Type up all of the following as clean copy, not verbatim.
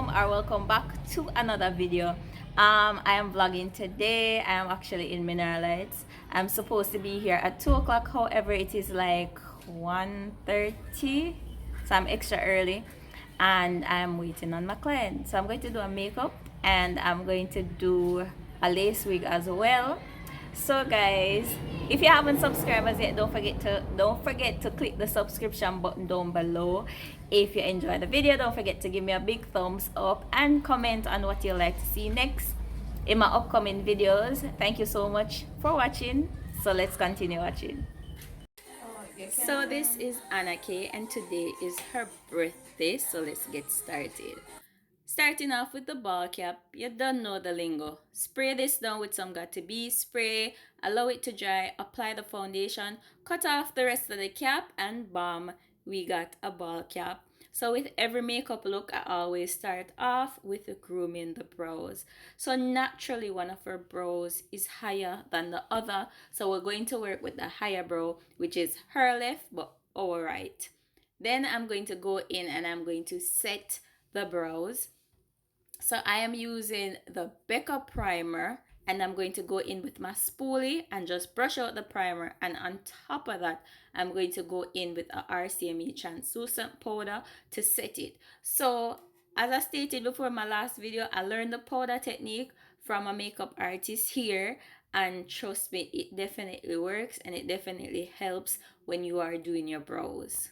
welcome back to another video. I am vlogging today. I am actually in Mineral Lights. I'm supposed to be here at 2 o'clock, however it is like 1:30, so I'm extra early and I'm waiting on my client. So I'm going to do a makeup and I'm going to do a lace wig as well. So guys, if you haven't subscribed as yet, don't forget to click the subscription button down below. If you enjoy the video, don't forget to give me a big thumbs up and comment on what you'd like to see next in my upcoming videos. Thank you so much for watching. So let's continue watching. So this is Anna K and today is her birthday, so let's get started. Starting off with the ball cap, you don't know the lingo. Spray this down with some got to be spray, allow it to dry, apply the foundation, cut off the rest of the cap, and bam, we got a ball cap. So with every makeup look, I always start off with grooming the brows. So naturally one of her brows is higher than the other. So we're going to work with the higher brow, which is her left but our right. Then I'm going to go in and I'm going to set the brows. So I am using the Becca primer and I'm going to go in with my spoolie and just brush out the primer, and on top of that I'm going to go in with a RCME translucent powder to set it. So as I stated before in my last video, I learned the powder technique from a makeup artist here, and trust me, it definitely works and it definitely helps when you are doing your brows.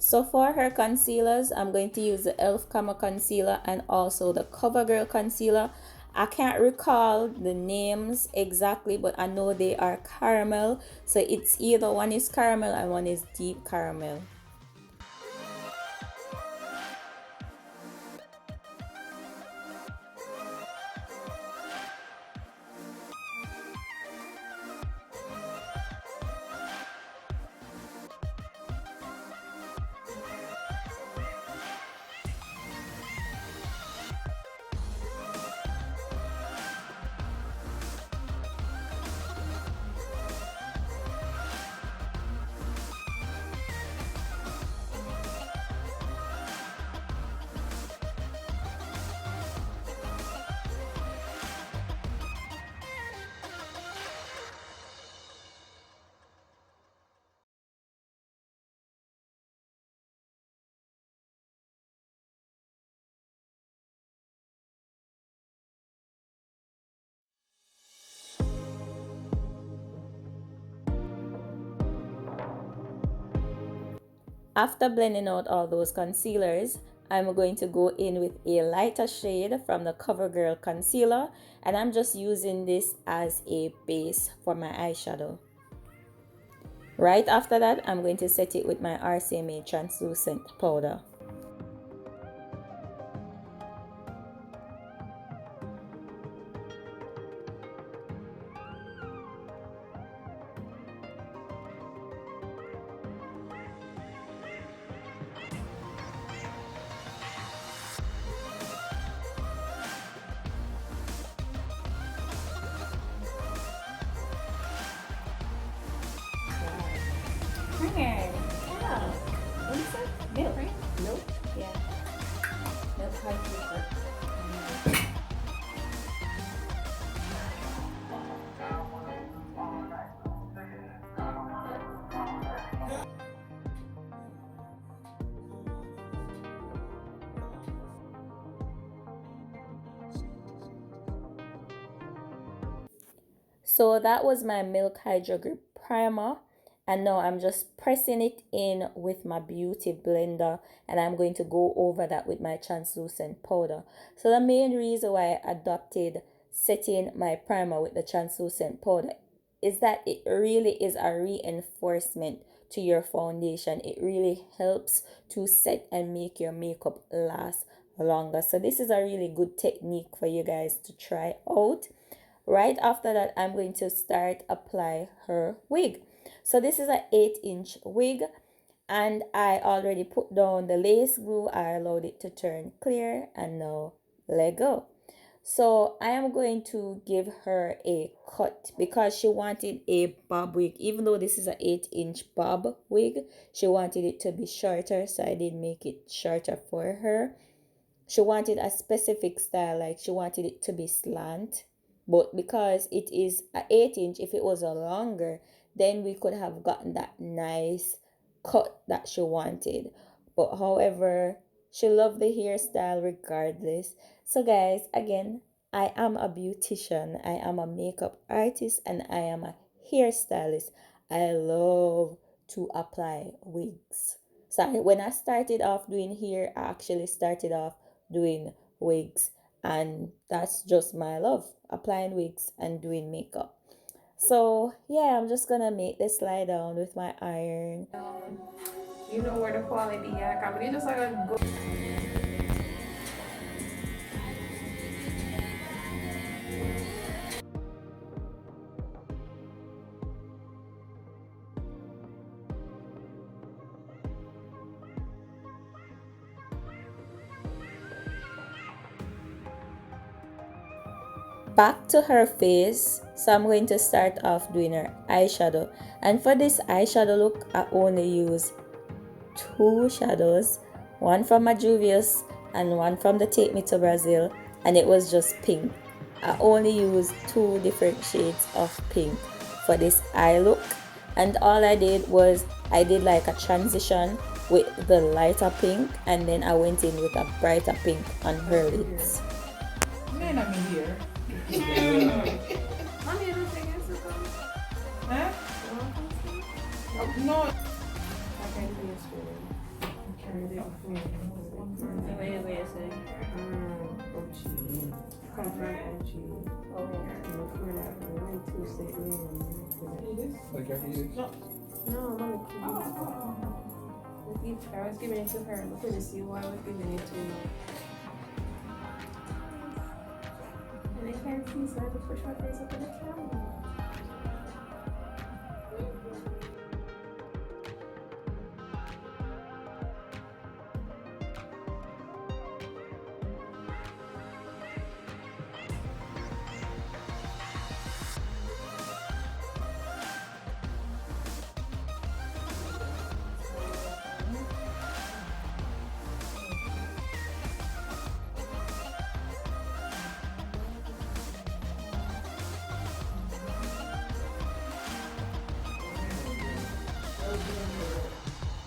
So for her concealers, I'm going to use the e.l.f. Camo Concealer and also the CoverGirl Concealer. I can't recall the names exactly, but I know they are caramel. So it's either one is caramel and one is deep caramel. After blending out all those concealers, I'm going to go in with a lighter shade from the CoverGirl concealer, and I'm just using this as a base for my eyeshadow. Right after that, I'm going to set it with my RCMA translucent powder. Yeah. What is it? Milk. Milk? Yeah. Milk hard paper. So that was my Milk Hydro Grip Primer. And now I'm just pressing it in with my beauty blender, and I'm going to go over that with my translucent powder. So the main reason why I adopted setting my primer with the translucent powder is that it really is a reinforcement to your foundation. It really helps to set and make your makeup last longer. So this is a really good technique for you guys to try out. Right after that, I'm going to start apply her wig. So this is an 8-inch wig, and I already put down the lace glue. I allowed it to turn clear, and now let go. So I am going to give her a cut because she wanted a bob wig. Even though this is an 8-inch bob wig, she wanted it to be shorter, so I did make it shorter for her. She wanted a specific style, like she wanted it to be slant. But because it is an 8-inch, if it was a longer, then we could have gotten that nice cut that she wanted. But however, she loved the hairstyle regardless. So guys, again, I am a beautician, I am a makeup artist, and I am a hairstylist. I love to apply wigs. So when I started off doing hair, I actually started off doing wigs, and that's just my love, applying wigs and doing makeup. So yeah, I'm just gonna make this lie down with my iron. You know where the quality at. I mean, just like a go. Back to her face, so I'm going to start off doing her eyeshadow, and for this eyeshadow look I only use two shadows, one from my Juvia's and one from the Take Me to Brazil, and it was just pink. I only used two different shades of pink for this eye look, and all I did was I did like a transition with the lighter pink, and then I went in with a brighter pink on her lids. Man, I'm here. Mommy, I don't think it's a come. Huh? No. I can't do this for you. I carried it before. Wait a second. Ochi. Come from Ochi. Oh, before that, I went to St. Louis. Like I eat it? No, Mommy, I was giving it to her. Look at this, see why I was giving it to you. And I can't see, so I have to push my face up in the camera.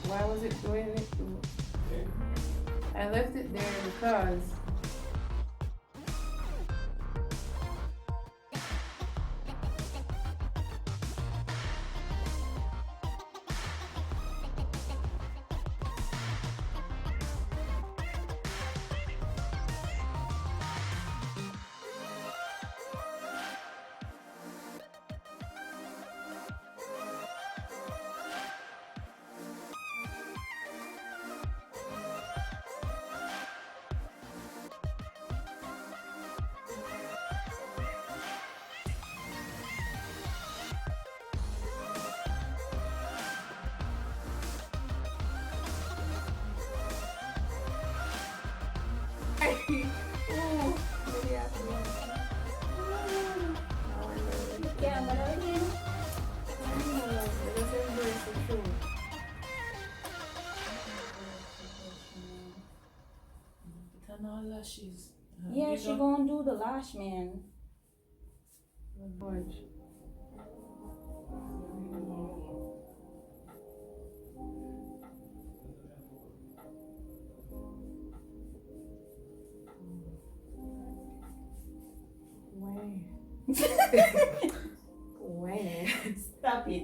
Why was it doing it? I left it there because she gonna do the lash, man. Bunch. Way. Way. Stop it.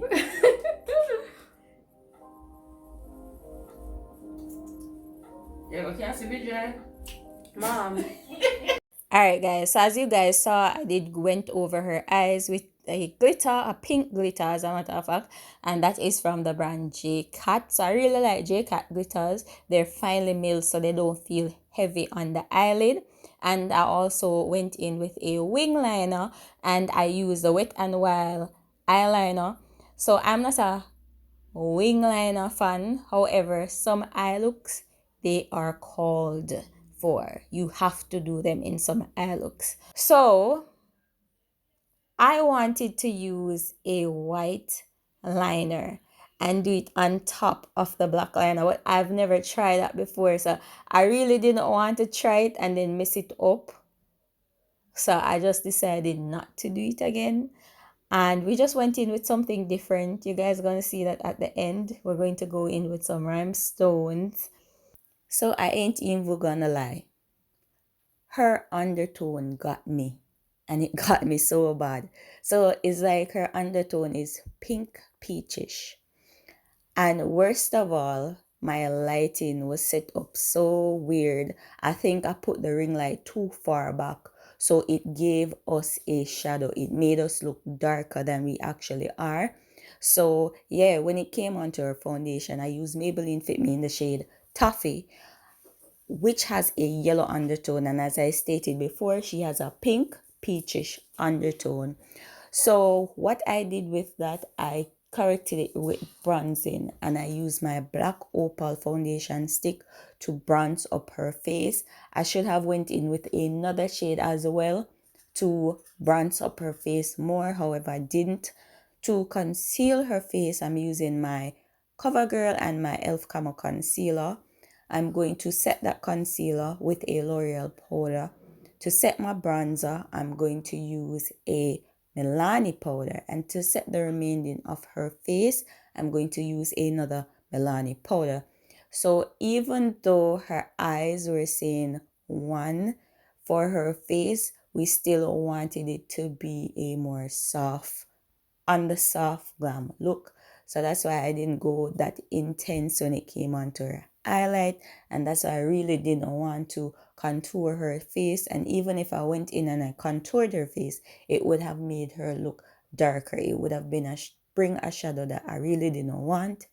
Yeah, can't see me, Jay. Mom. Alright guys, so as you guys saw, I did went over her eyes with a glitter, a pink glitter as a matter of fact, and that is from the brand J Cat. So I really like J Cat glitters. They're finely milled so they don't feel heavy on the eyelid. And I also went in with a wing liner and I used the Wet n Wild eyeliner. So I'm not a wing liner fan. However, some eye looks, they are called for. You have to do them in some eye looks. So I wanted to use a white liner and do it on top of the black liner, but I've never tried that before. So I really didn't want to try it and then mess it up. So I just decided not to do it again. And we just went in with something different. You guys are going to see that at the end. We're going to go in with some rhinestones. So I ain't even gonna lie. Her undertone got me. And it got me so bad. So it's like her undertone is pink peachish. And worst of all, my lighting was set up so weird. I think I put the ring light too far back. So it gave us a shadow. It made us look darker than we actually are. So yeah, when it came onto her foundation, I used Maybelline Fit Me in the shade Toffee, which has a yellow undertone. And as I stated before, she has a pink peachish undertone. So what I did with that, I corrected it with bronzing and I used my black opal foundation stick to bronze up her face. I should have went in with another shade as well to bronze up her face more. However, I didn't. To conceal her face, I'm using my CoverGirl and my Elf Camo concealer. I'm going to set that concealer with a L'Oreal powder. To set my bronzer, I'm going to use a Milani powder, and to set the remaining of her face, I'm going to use another Milani powder. So even though her eyes were saying 1 for her face, we still wanted it to be a more soft, on the soft glam look. So that's why I didn't go that intense when it came onto her highlight, and that's why I really didn't want to contour her face. And even if I went in and I contoured her face, it would have made her look darker. It would have been bring a shadow that I really didn't want.